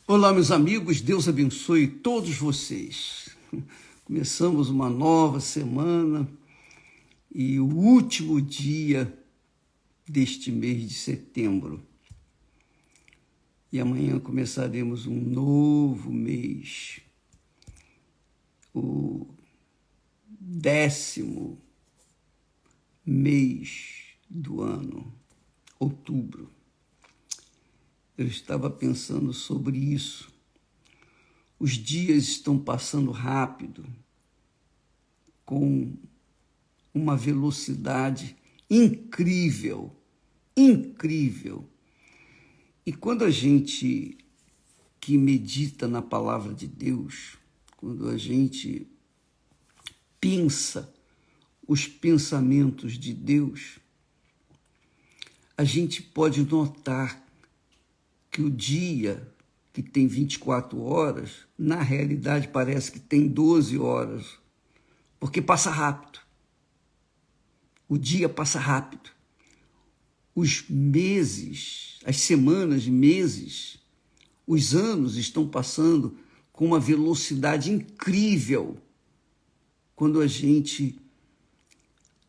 Olá, meus amigos, Deus abençoe todos vocês. Começamos uma nova semana e o último dia deste mês de setembro. E amanhã começaremos um novo mês, o 10º mês do ano, outubro. Eu estava pensando sobre isso. Os dias estão passando rápido, com uma velocidade incrível, incrível. E quando a gente que medita na palavra de Deus, quando a gente pensa os pensamentos de Deus, a gente pode notar que o dia que tem 24 horas, na realidade parece que tem 12 horas, porque passa rápido. O dia passa rápido. Os meses, as semanas, meses, os anos estão passando com uma velocidade incrível quando a gente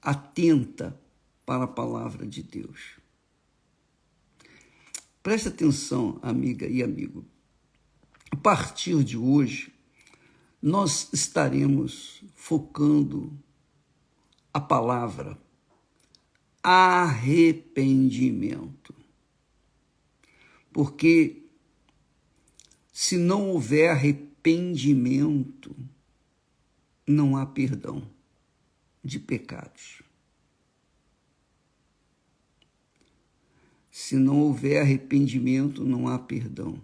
atenta para a palavra de Deus. Preste atenção, amiga e amigo. A partir de hoje, nós estaremos focando a palavra arrependimento. Porque se não houver arrependimento, não há perdão de pecados. Se não houver arrependimento, não há perdão.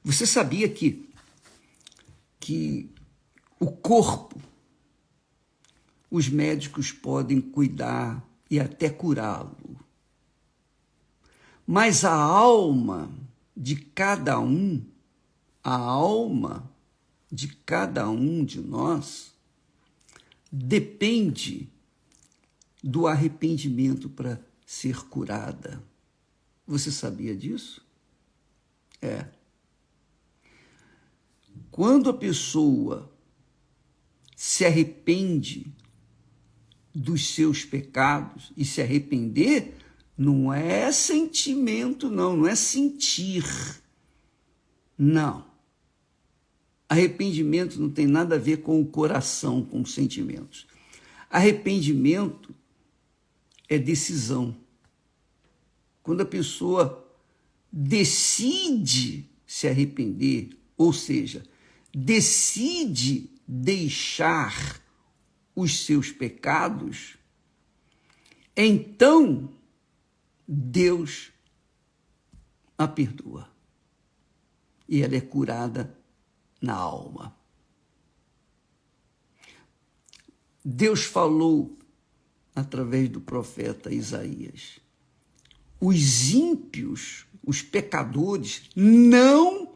Você sabia que o corpo, os médicos podem cuidar e até curá-lo, mas a alma de cada um, a alma de cada um de nós, depende do arrependimento para ser curada. Você sabia disso? Quando a pessoa se arrepende dos seus pecados, e se arrepender não é sentimento, não é sentir. Não. Arrependimento não tem nada a ver com o coração, com os sentimentos. Arrependimento é decisão. Quando a pessoa decide se arrepender, ou seja, decide deixar os seus pecados, então Deus a perdoa e ela é curada na alma. Deus falou através do profeta Isaías: os ímpios, os pecadores, não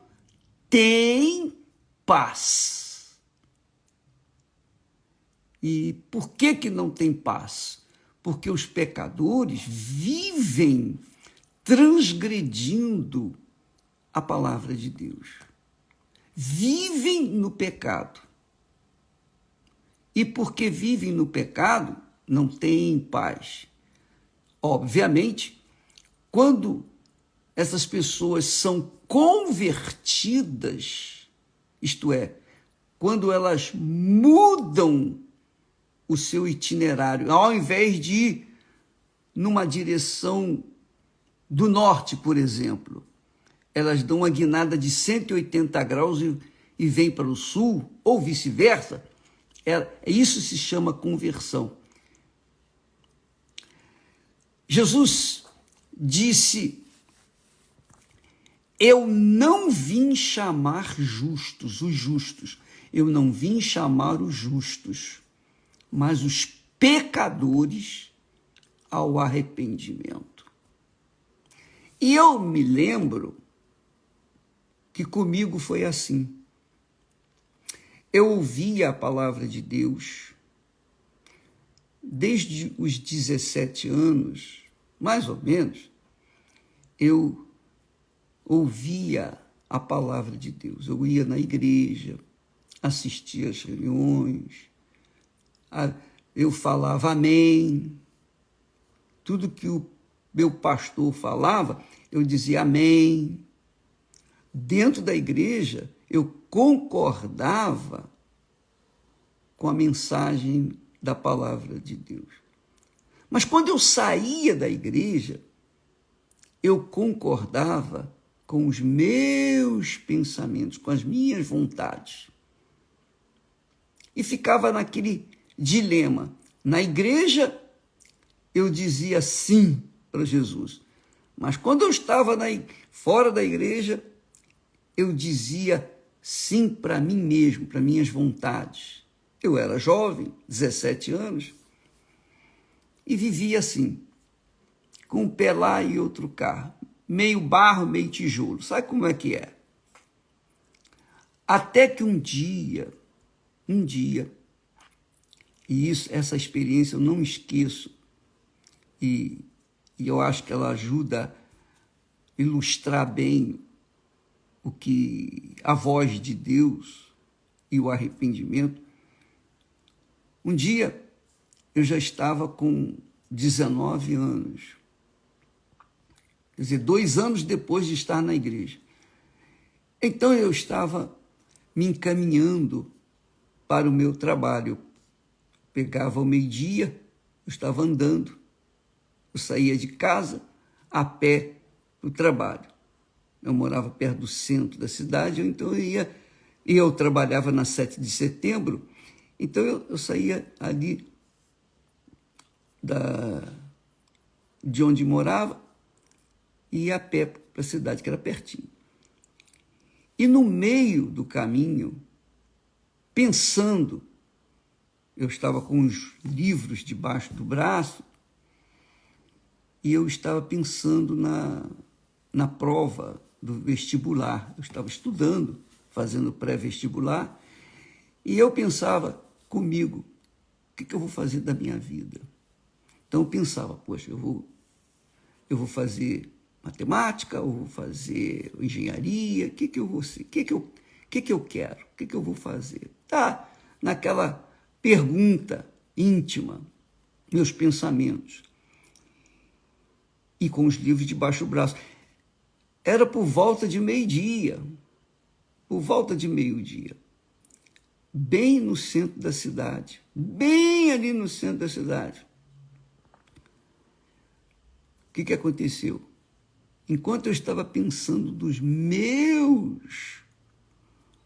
têm paz. E por que não tem paz? Porque os pecadores vivem transgredindo a palavra de Deus. Vivem no pecado. E porque vivem no pecado, não têm paz. Obviamente, quando essas pessoas são convertidas, isto é, quando elas mudam o seu itinerário, ao invés de ir numa direção do norte, por exemplo, elas dão uma guinada de 180 graus e vêm para o sul, ou vice-versa, isso se chama conversão. Jesus disse: eu não vim chamar os justos, eu não vim chamar os justos, mas os pecadores ao arrependimento. E eu me lembro que comigo foi assim. Eu ouvia a palavra de Deus desde os 17 anos, mais ou menos. Eu ouvia a palavra de Deus. Eu ia na igreja, assistia às reuniões, eu falava amém. Tudo que o meu pastor falava, eu dizia amém. Dentro da igreja, eu concordava com a mensagem da palavra de Deus. Mas quando eu saía da igreja, eu concordava com os meus pensamentos, com as minhas vontades. E ficava naquele dilema. Na igreja, eu dizia sim para Jesus. Mas quando eu estava fora da igreja, eu dizia sim para mim mesmo, para minhas vontades. Eu era jovem, 17 anos, e vivia assim, com um pé lá e outro cá, meio barro, meio tijolo. Sabe como é que é? Até que um dia, e essa experiência eu não esqueço, e eu acho que ela ajuda a ilustrar bem o que a voz de Deus e o arrependimento. Um dia eu já estava com 19 anos, quer dizer, 2 anos depois de estar na igreja. Então eu estava me encaminhando para o meu trabalho. Pegava ao meio-dia, eu estava andando, eu saía de casa a pé para o trabalho. Eu morava perto do centro da cidade, então eu ia, e eu trabalhava na 7 de setembro, então eu saía ali de onde morava e ia a pé para a cidade, que era pertinho. E no meio do caminho, pensando, eu estava com os livros debaixo do braço e eu estava pensando na prova do vestibular. Eu estava estudando, fazendo pré-vestibular, e eu pensava comigo, o que eu vou fazer da minha vida? Então eu pensava, poxa, eu vou fazer matemática, ou vou fazer engenharia, o que eu vou ser? O que eu quero? O que eu vou fazer? Tá, naquela pergunta íntima, meus pensamentos. E com os livros debaixo do braço. Era por volta de meio-dia, bem no centro da cidade, bem ali no centro da cidade. O que aconteceu? Enquanto eu estava pensando dos meus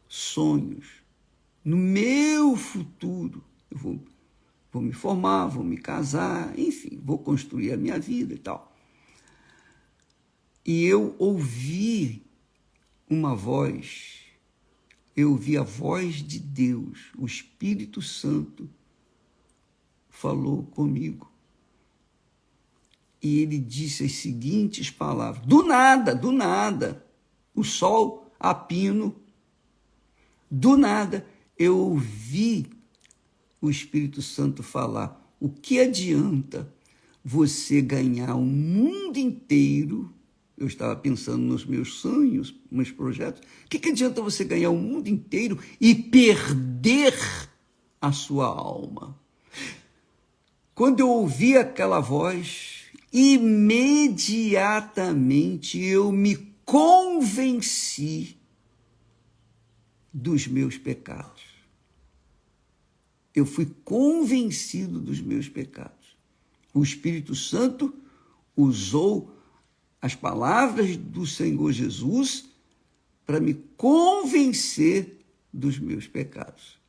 sonhos, no meu futuro, eu vou me formar, vou me casar, enfim, vou construir a minha vida e tal. E eu ouvi uma voz, eu ouvi a voz de Deus, o Espírito Santo falou comigo. E ele disse as seguintes palavras, do nada, o sol a pino, do nada eu ouvi o Espírito Santo falar, o que adianta você ganhar o mundo inteiro? Eu estava pensando nos meus sonhos, meus projetos. O que adianta você ganhar o mundo inteiro e perder a sua alma? Quando eu ouvi aquela voz, imediatamente eu me convenci dos meus pecados. Eu fui convencido dos meus pecados. O Espírito Santo usou as palavras do Senhor Jesus para me convencer dos meus pecados.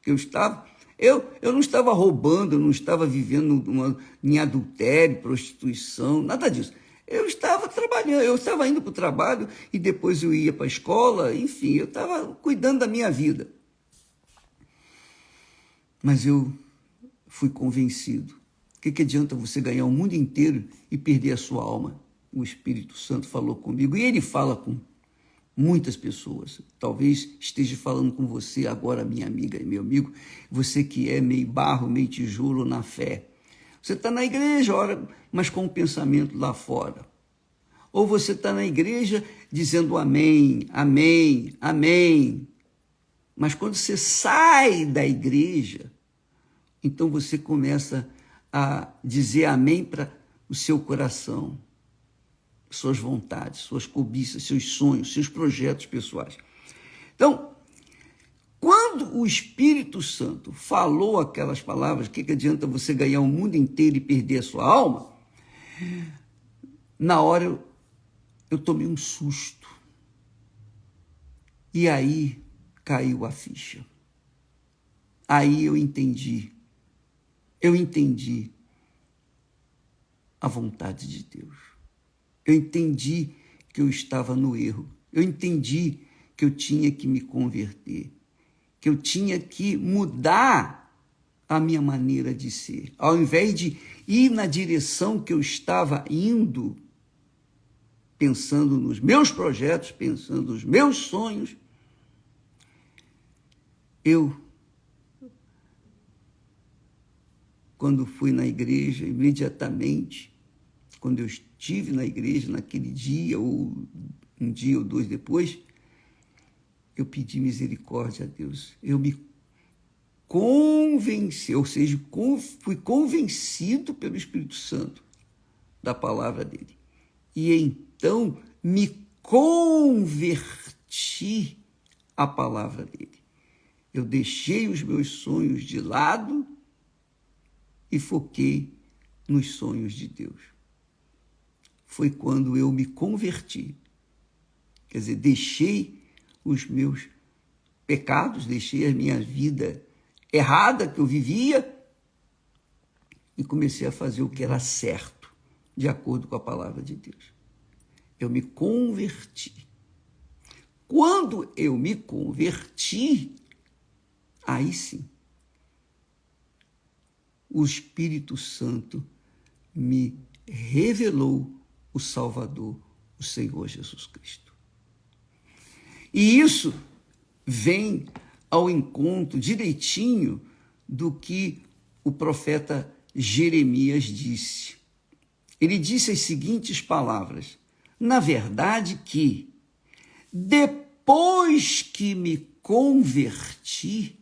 Eu não estava roubando, eu não estava vivendo em adultério, prostituição, nada disso. Eu estava trabalhando, eu estava indo para o trabalho e depois eu ia para a escola, enfim, eu estava cuidando da minha vida. Mas eu fui convencido. O que adianta você ganhar o mundo inteiro e perder a sua alma? O Espírito Santo falou comigo e ele fala com muitas pessoas. Talvez esteja falando com você agora, minha amiga e meu amigo, você que é meio barro, meio tijolo na fé. Você está na igreja, ora, mas com o pensamento lá fora. Ou você está na igreja dizendo amém, amém, amém. Mas quando você sai da igreja, então você começa a dizer amém para o seu coração, suas vontades, suas cobiças, seus sonhos, seus projetos pessoais. Então, quando o Espírito Santo falou aquelas palavras, o que adianta você ganhar o mundo inteiro e perder a sua alma? Na hora eu tomei um susto. E aí caiu a ficha. Aí eu entendi a vontade de Deus. Eu entendi que eu estava no erro. Eu entendi que eu tinha que me converter, que eu tinha que mudar a minha maneira de ser. Ao invés de ir na direção que eu estava indo, pensando nos meus projetos, pensando nos meus sonhos, quando fui na igreja, imediatamente, quando eu estive na igreja naquele dia, ou um dia ou dois depois, eu pedi misericórdia a Deus. Eu me convenci, ou seja, fui convencido pelo Espírito Santo da palavra dele. E então me converti à palavra dele. Eu deixei os meus sonhos de lado e foquei nos sonhos de Deus. Foi quando eu me converti. Quer dizer, deixei os meus pecados, deixei a minha vida errada que eu vivia e comecei a fazer o que era certo, de acordo com a palavra de Deus. Eu me converti. Quando eu me converti, aí sim, o Espírito Santo me revelou o Salvador, o Senhor Jesus Cristo. E isso vem ao encontro direitinho do que o profeta Jeremias disse. Ele disse as seguintes palavras: na verdade que, depois que me converti,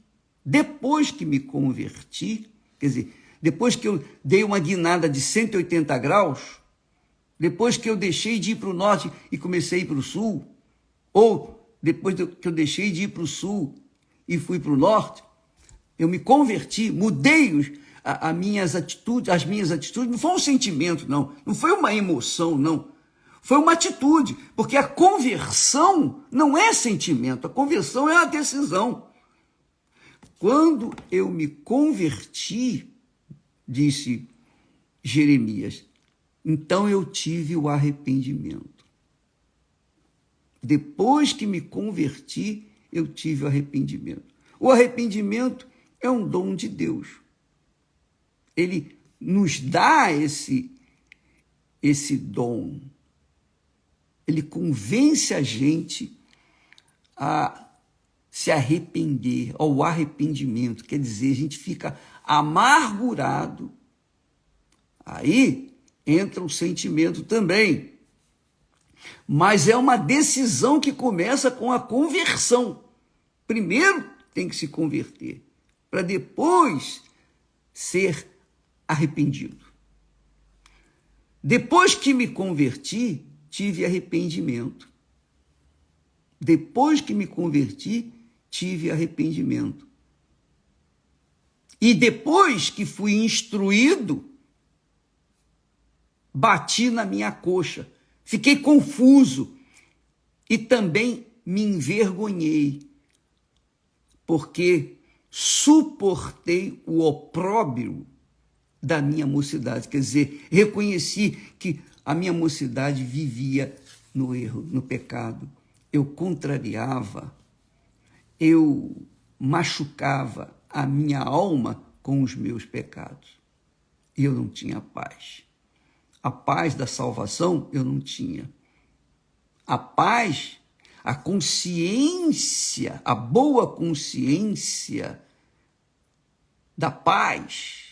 quer dizer, depois que eu dei uma guinada de 180 graus, depois que eu deixei de ir para o norte e comecei a ir para o sul, ou depois que eu deixei de ir para o sul e fui para o norte, eu me converti, mudei as minhas atitudes, não foi um sentimento, não foi uma emoção, não. Foi uma atitude, porque a conversão não é sentimento, a conversão é uma decisão. Quando eu me converti, disse Jeremias, então eu tive o arrependimento. Depois que me converti, eu tive o arrependimento. O arrependimento é um dom de Deus. Ele nos dá esse dom. Ele convence a gente a se arrepender, ao arrependimento. Quer dizer, a gente fica amargurado. Aí entra o sentimento também. Mas é uma decisão que começa com a conversão. Primeiro tem que se converter, para depois ser arrependido. Depois que me converti, tive arrependimento. Depois que me converti, tive arrependimento. E depois que fui instruído, bati na minha coxa, fiquei confuso e também me envergonhei, porque suportei o opróbrio da minha mocidade. Quer dizer, reconheci que a minha mocidade vivia no erro, no pecado. Eu contrariava, eu machucava a minha alma com os meus pecados. E eu não tinha paz. A paz da salvação eu não tinha. A paz, a consciência, a boa consciência da paz,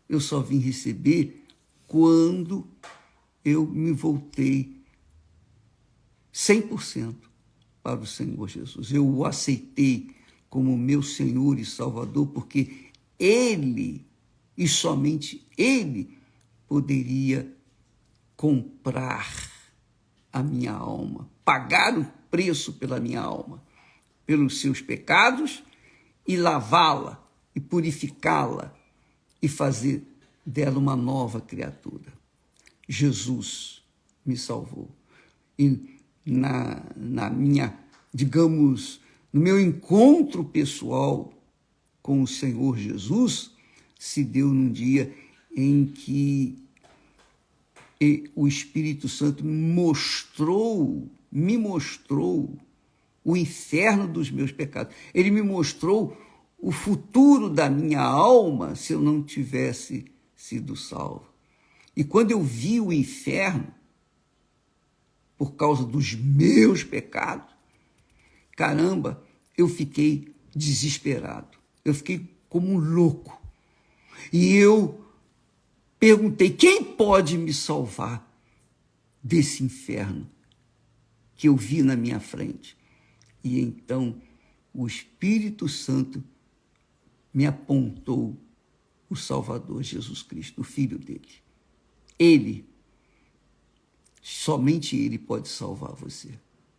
eu só vim receber quando eu me voltei 100% para o Senhor Jesus. Eu o aceitei como meu Senhor e Salvador, porque Ele, e somente Ele, poderia comprar a minha alma, pagar o preço pela minha alma, pelos seus pecados, e lavá-la, e purificá-la, e fazer dela uma nova criatura. Jesus me salvou. E na minha, digamos, no meu encontro pessoal com o Senhor Jesus, se deu num dia em que o Espírito Santo me mostrou o inferno dos meus pecados. Ele me mostrou o futuro da minha alma se eu não tivesse sido salvo. E quando eu vi o inferno, por causa dos meus pecados, caramba, eu fiquei desesperado. Eu fiquei como um louco. E eu perguntei, quem pode me salvar desse inferno que eu vi na minha frente? E então o Espírito Santo me apontou o Salvador Jesus Cristo, o Filho dele. Ele, somente Ele pode salvar você.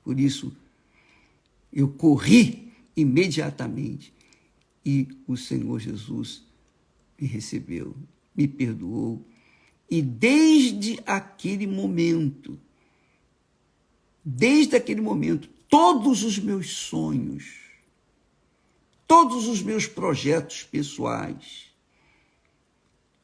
Por isso, eu corri imediatamente e o Senhor Jesus me recebeu, me perdoou. E desde aquele momento, todos os meus sonhos, todos os meus projetos pessoais,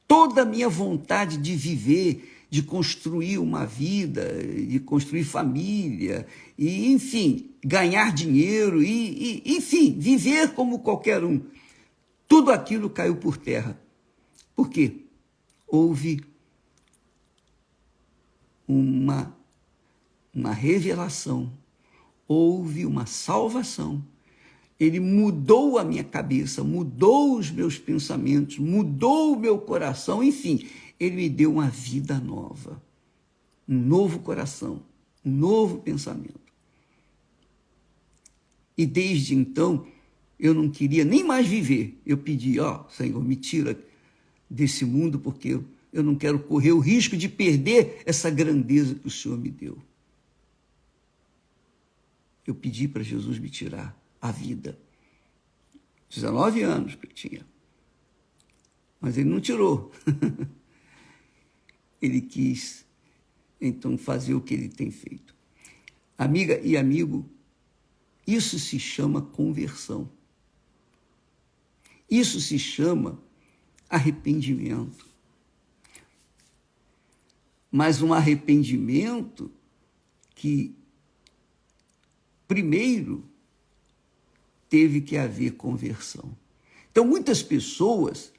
toda a minha vontade de viver, de construir uma vida, de construir família, e, enfim, ganhar dinheiro, enfim, viver como qualquer um, tudo aquilo caiu por terra. Por quê? Houve uma revelação, houve uma salvação. Ele mudou a minha cabeça, mudou os meus pensamentos, mudou o meu coração, enfim, ele me deu uma vida nova, um novo coração, um novo pensamento. E desde então, eu não queria nem mais viver. Eu pedi, Senhor, me tira desse mundo, porque eu não quero correr o risco de perder essa grandeza que o Senhor me deu. Eu pedi para Jesus me tirar a vida. 19 anos que eu tinha. Mas ele não tirou. Ele quis, então, fazer o que ele tem feito. Amiga e amigo, isso se chama conversão. Isso se chama arrependimento. Mas um arrependimento que, primeiro, teve que haver conversão. Então, muitas pessoas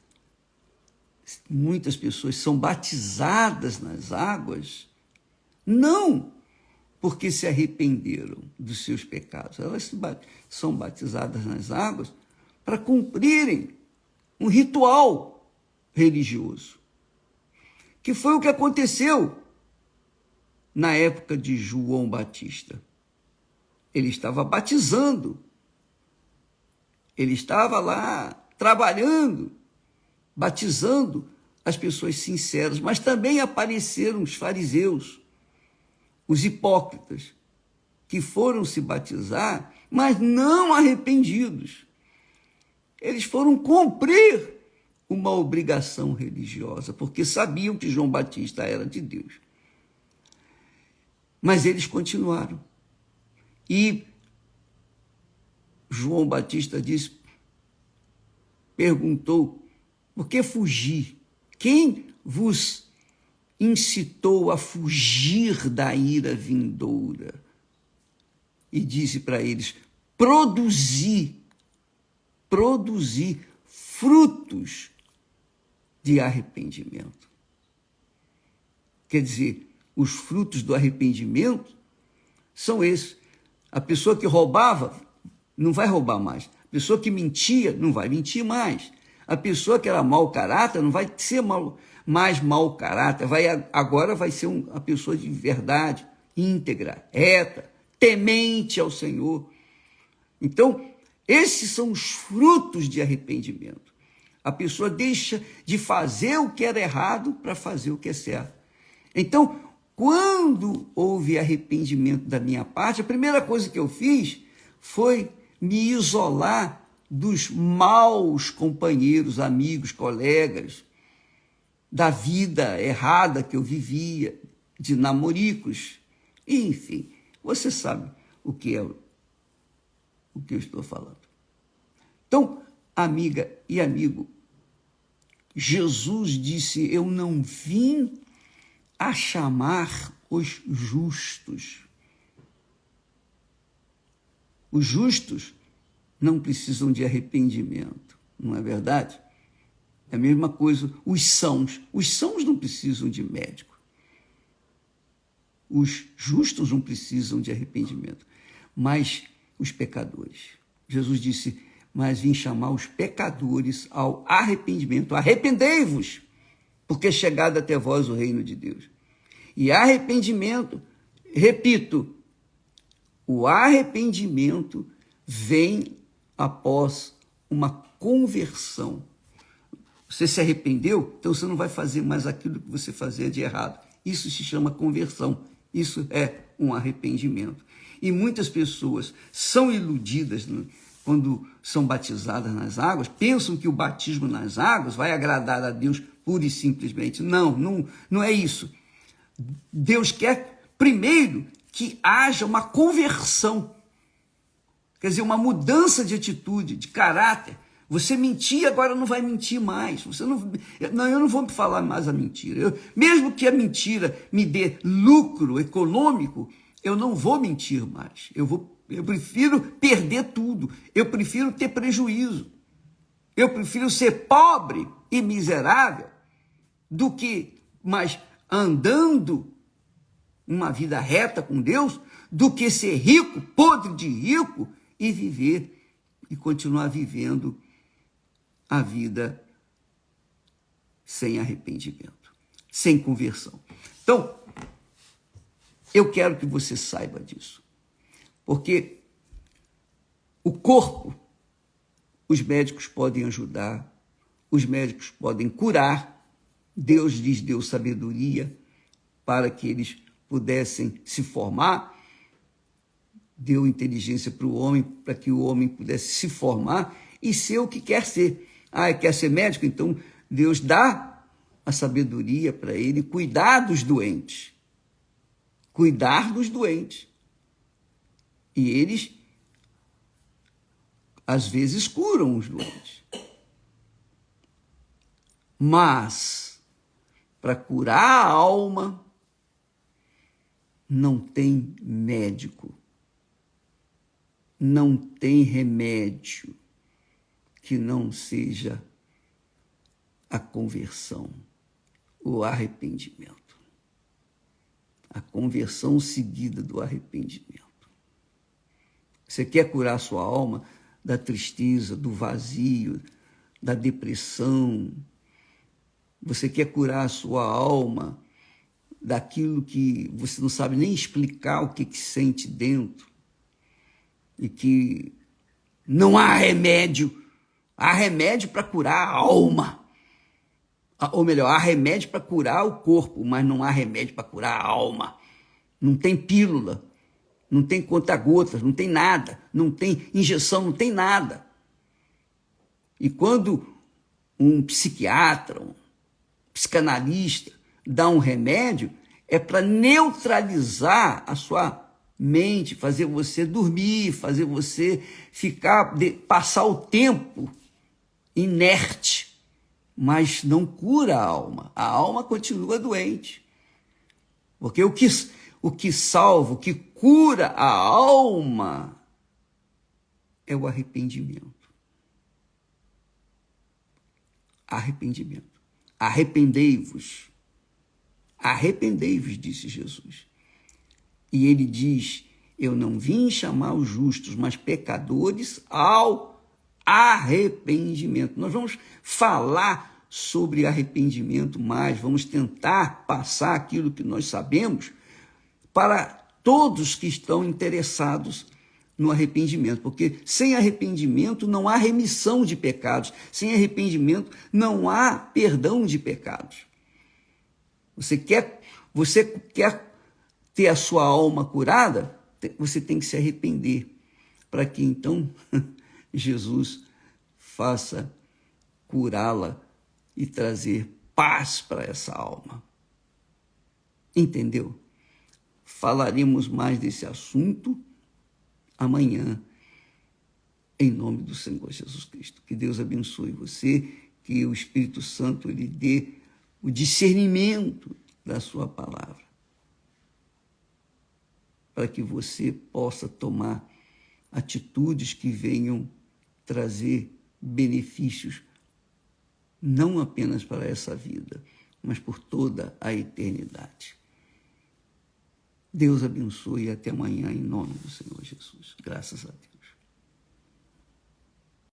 são batizadas nas águas, não porque se arrependeram dos seus pecados. Elas são batizadas nas águas para cumprirem um ritual religioso, que foi o que aconteceu na época de João Batista. Ele estava batizando, ele estava lá trabalhando, batizando as pessoas sinceras, mas também apareceram os fariseus, os hipócritas, que foram se batizar, mas não arrependidos. Eles foram cumprir uma obrigação religiosa, porque sabiam que João Batista era de Deus. Mas eles continuaram. E João Batista perguntou, por que fugir? Quem vos incitou a fugir da ira vindoura? E disse para eles, produzir frutos de arrependimento. Quer dizer, os frutos do arrependimento são esses. A pessoa que roubava não vai roubar mais. A pessoa que mentia não vai mentir mais. A pessoa que era mau caráter não vai ser mais mau caráter, agora vai ser uma pessoa de verdade, íntegra, reta, temente ao Senhor. Então, esses são os frutos de arrependimento. A pessoa deixa de fazer o que era errado para fazer o que é certo. Então, quando houve arrependimento da minha parte, a primeira coisa que eu fiz foi me isolar dos maus companheiros, amigos, colegas, da vida errada que eu vivia, de namoricos, enfim, você sabe o que eu estou falando. Então, amiga e amigo, Jesus disse: eu não vim a chamar os justos. Os justos não precisam de arrependimento, não é verdade? É a mesma coisa, os sãos não precisam de médico. Os justos não precisam de arrependimento, mas os pecadores. Jesus disse: mas vim chamar os pecadores ao arrependimento. Arrependei-vos, porque é chegado até vós o reino de Deus. E arrependimento, repito, o arrependimento vem após uma conversão. Você se arrependeu, então você não vai fazer mais aquilo que você fazia de errado. Isso se chama conversão. Isso é um arrependimento. E muitas pessoas são iludidas quando são batizadas nas águas, pensam que o batismo nas águas vai agradar a Deus pura e simplesmente. Não é isso. Deus quer, primeiro, que haja uma conversão. Quer dizer, uma mudança de atitude, de caráter. Você mentia, agora não vai mentir mais. Eu não vou falar mais a mentira. Mesmo que a mentira me dê lucro econômico, eu não vou mentir mais. Eu prefiro perder tudo. Eu prefiro ter prejuízo. Eu prefiro ser pobre e miserável do que mais andando uma vida reta com Deus, do que ser rico, podre de rico, e viver e continuar vivendo a vida sem arrependimento, sem conversão. Então, eu quero que você saiba disso, porque o corpo, os médicos podem ajudar, os médicos podem curar, Deus lhes deu sabedoria para que eles pudessem se formar, deu inteligência para o homem, para que o homem pudesse se formar e ser o que quer ser. Quer ser médico? Então Deus dá a sabedoria para ele cuidar dos doentes. Cuidar dos doentes. E eles, às vezes, curam os doentes. Mas, para curar a alma, não tem médico. Não tem remédio que não seja a conversão, o arrependimento. A conversão seguida do arrependimento. Você quer curar sua alma da tristeza, do vazio, da depressão. Você quer curar a sua alma daquilo que você não sabe nem explicar o que sente dentro. E que não há remédio. Há remédio para curar a alma. Ou melhor, há remédio para curar o corpo, mas não há remédio para curar a alma. Não tem pílula, não tem conta-gotas, não tem nada, não tem injeção, não tem nada. E quando um psiquiatra, um psicanalista dá um remédio, é para neutralizar a sua mente, fazer você dormir, fazer você passar o tempo inerte, mas não cura a alma. A alma continua doente. Porque o que salva, o que cura a alma é o arrependimento. Arrependimento. Arrependei-vos. Arrependei-vos, disse Jesus. E ele diz: eu não vim chamar os justos, mas pecadores ao arrependimento. Nós vamos falar sobre arrependimento mais, vamos tentar passar aquilo que nós sabemos para todos que estão interessados no arrependimento, porque sem arrependimento não há remissão de pecados, sem arrependimento não há perdão de pecados. Você quer ter a sua alma curada? Você tem que se arrepender, para que então Jesus faça curá-la e trazer paz para essa alma. Entendeu? Falaremos mais desse assunto amanhã, em nome do Senhor Jesus Cristo. Que Deus abençoe você, que o Espírito Santo lhe dê o discernimento da sua palavra, para que você possa tomar atitudes que venham trazer benefícios, não apenas para essa vida, mas por toda a eternidade. Deus abençoe e até amanhã, em nome do Senhor Jesus. Graças a Deus.